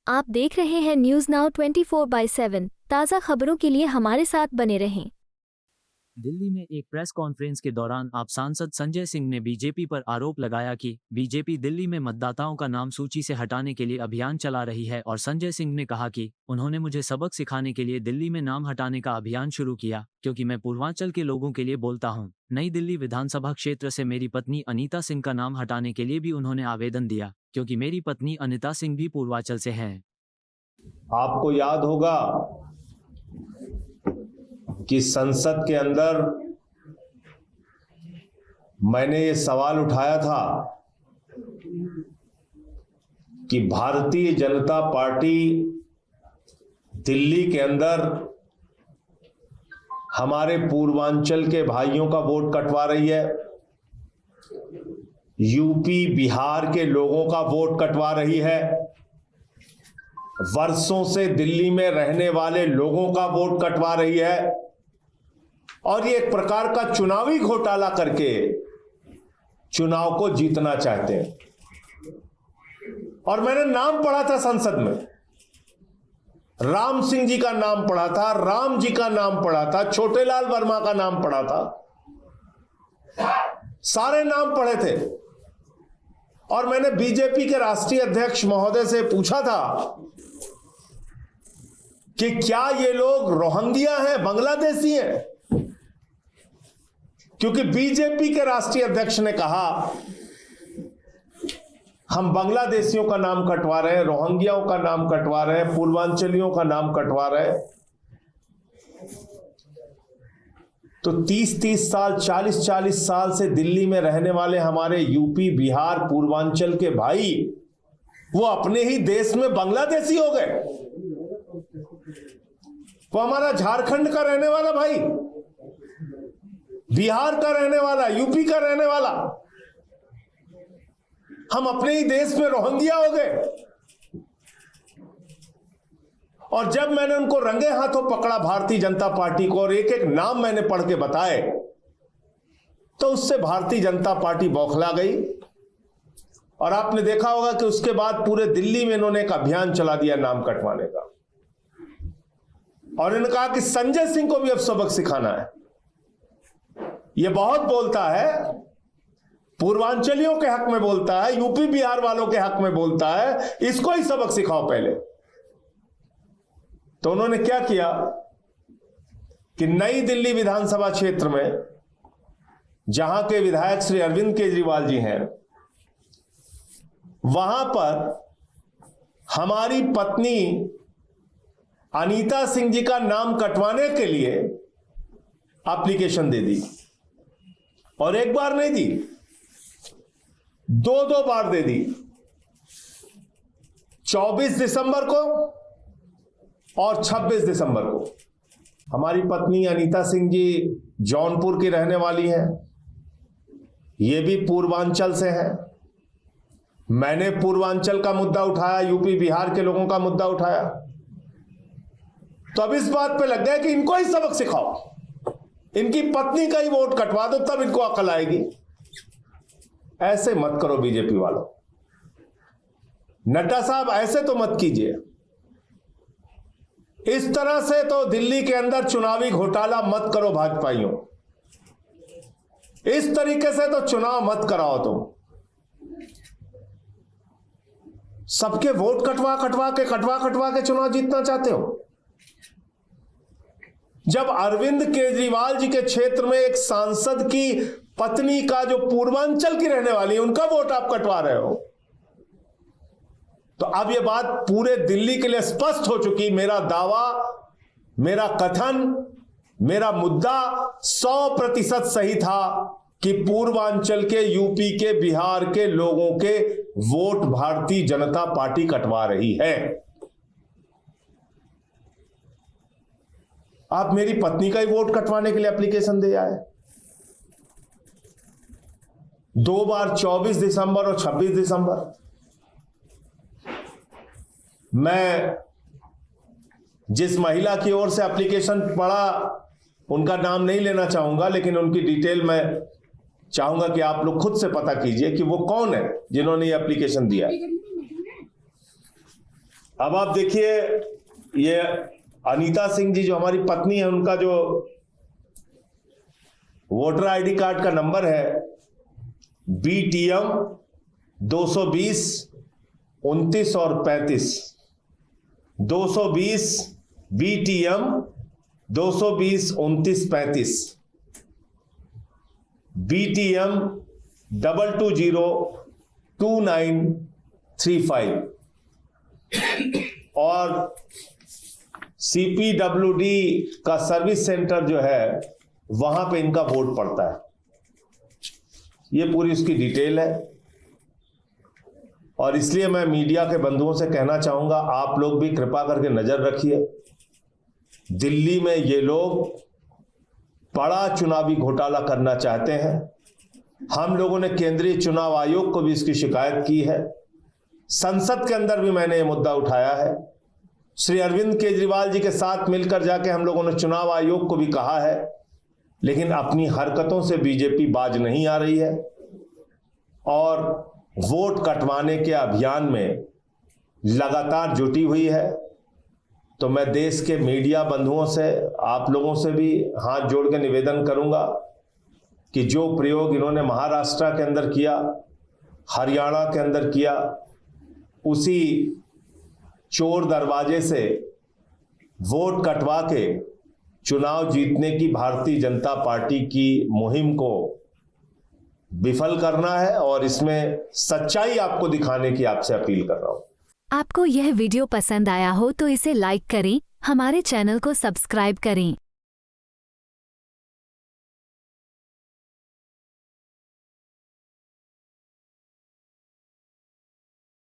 आप देख रहे हैं न्यूज़ नाउ 24/7 ताज़ा खबरों के लिए हमारे साथ बने रहें। दिल्ली में एक प्रेस कॉन्फ्रेंस के दौरान आप सांसद संजय सिंह ने बीजेपी पर आरोप लगाया कि बीजेपी दिल्ली में मतदाताओं का नाम सूची से हटाने के लिए अभियान चला रही है और संजय सिंह ने कहा कि उन्होंने मुझे सबक सिखाने के लिए दिल्ली में नाम हटाने का अभियान शुरू किया क्योंकि मैं पूर्वांचल के लोगों के लिए बोलता हूं। नई दिल्ली विधानसभा क्षेत्र से मेरी पत्नी अनीता सिंह का नाम हटाने के लिए भी उन्होंने आवेदन दिया क्योंकि मेरी पत्नी अनीता सिंह भी पूर्वांचल से हैं। आपको याद होगा कि संसद के अंदर मैंने ये सवाल उठाया था कि भारतीय जनता पार्टी दिल्ली के अंदर हमारे पूर्वांचल के भाइयों का वोट कटवा रही है, यूपी बिहार के लोगों का वोट कटवा रही है, वर्षों से दिल्ली में रहने वाले लोगों का वोट कटवा रही है और ये एक प्रकार का चुनावी घोटाला करके चुनाव को जीतना चाहते हैं। और मैंने नाम पढ़ा था संसद में, राम सिंह जी का नाम पढ़ा था, राम जी का नाम पढ़ा था, छोटेलाल वर्मा का नाम पढ़ा था, सारे नाम पढ़े थे। और मैंने बीजेपी के राष्ट्रीय अध्यक्ष महोदय से पूछा था कि क्या ये लोग रोहिंग्या हैं, बांग्लादेशी हैं? क्योंकि बीजेपी के राष्ट्रीय अध्यक्ष ने कहा हम बांग्लादेशियों का नाम कटवा रहे हैं, रोहिंग्याओं का नाम कटवा रहे हैं, पूर्वांचलियों का नाम कटवा रहे हैं। तो 30-30 साल, 40-40 साल से दिल्ली में रहने वाले हमारे यूपी बिहार पूर्वांचल के भाई वो अपने ही देश में बांग्लादेशी हो गए। वो हमारा झारखंड का रहने वाला भाई, बिहार का रहने वाला, यूपी का रहने वाला, हम अपने ही देश में रोहिंग्या हो गए। और जब मैंने उनको रंगे हाथों पकड़ा भारतीय जनता पार्टी को और एक एक नाम मैंने पढ़ के बताए तो उससे भारतीय जनता पार्टी बौखला गई। और आपने देखा होगा कि उसके बाद पूरे दिल्ली में इन्होंने एक अभियान चला दिया नाम कटवाने का। और इन्होंने कहा कि संजय सिंह को भी अब सबक सिखाना है। ये बहुत बोलता है, पूर्वांचलियों के हक में बोलता है, यूपी बिहार वालों के हक में बोलता है, इसको ही सबक सिखाओ पहले। तो उन्होंने क्या किया कि नई दिल्ली विधानसभा क्षेत्र में जहां के विधायक श्री अरविंद केजरीवाल जी हैं, वहां पर हमारी पत्नी अनीता सिंह जी का नाम कटवाने के लिए एप्लीकेशन दे दी। और एक बार नहीं दी, 2 बार दे दी, 24 दिसंबर को और 26 दिसंबर को। हमारी पत्नी अनीता सिंह जी जौनपुर की रहने वाली हैं, ये भी पूर्वांचल से हैं। मैंने पूर्वांचल का मुद्दा उठाया, यूपी बिहार के लोगों का मुद्दा उठाया। तो अब इस बात पे लग गया कि इनको ही सबक सिखाओ, इनकी पत्नी का ही वोट कटवा दो, तब इनको अकल आएगी। ऐसे मत करो बीजेपी वालों, नड्डा साहब ऐसे तो मत कीजिए। इस तरह से तो दिल्ली के अंदर चुनावी घोटाला मत करो भाजपाइयों, इस तरीके से तो चुनाव मत कराओ तुम। सबके वोट कटवा कटवा के चुनाव जीतना चाहते हो। जब अरविंद केजरीवाल जी के क्षेत्र में एक सांसद की पत्नी का जो पूर्वांचल की रहने वाली है उनका वोट आप कटवा रहे हो, तो अब यह बात पूरे दिल्ली के लिए स्पष्ट हो चुकी। मेरा दावा, मेरा कथन, मेरा मुद्दा 100% सही था कि पूर्वांचल के, यूपी के, बिहार के लोगों के वोट भारतीय जनता पार्टी कटवा रही है। आप मेरी पत्नी का ही वोट कटवाने के लिए एप्लीकेशन दे आए। 2 बार, 24 दिसंबर और 26 दिसंबर। मैं जिस महिला की ओर से एप्लीकेशन पढ़ा उनका नाम नहीं लेना चाहूंगा, लेकिन उनकी डिटेल मैं चाहूंगा कि आप लोग खुद से पता कीजिए कि वो कौन है जिन्होंने ये एप्लीकेशन दिया। अब आप देखिए, ये अनीता सिंह जी जो हमारी पत्नी है, उनका जो वोटर आईडी कार्ड का नंबर है BTM 220 29 और 35, 220 BTM 220 29 35, BTM 220 2935 और CPWD का सर्विस सेंटर जो है वहां पे इनका वोट पड़ता है। ये पूरी उसकी डिटेल है। और इसलिए मैं मीडिया के बंधुओं से कहना चाहूंगा, आप लोग भी कृपा करके नजर रखिए। दिल्ली में ये लोग बड़ा चुनावी घोटाला करना चाहते हैं। हम लोगों ने केंद्रीय चुनाव आयोग को भी इसकी शिकायत की है। संसद के अंदर भी मैंने ये मुद्दा उठाया है। श्री अरविंद केजरीवाल जी के साथ मिलकर जाके हम लोगों ने चुनाव आयोग को भी कहा है, लेकिन अपनी हरकतों से बीजेपी बाज नहीं आ रही है और वोट कटवाने के अभियान में लगातार जुटी हुई है। तो मैं देश के मीडिया बंधुओं से, आप लोगों से भी हाथ जोड़ के निवेदन करूंगा कि जो प्रयोग इन्होंने महाराष्ट्र के अंदर किया, हरियाणा के अंदर किया, उसी चोर दरवाजे से वोट कटवा के चुनाव जीतने की भारतीय जनता पार्टी की मुहिम को विफल करना है और इसमें सच्चाई आपको दिखाने की आपसे अपील कर रहा हूं। आपको यह वीडियो पसंद आया हो तो इसे लाइक करें, हमारे चैनल को सब्सक्राइब करें।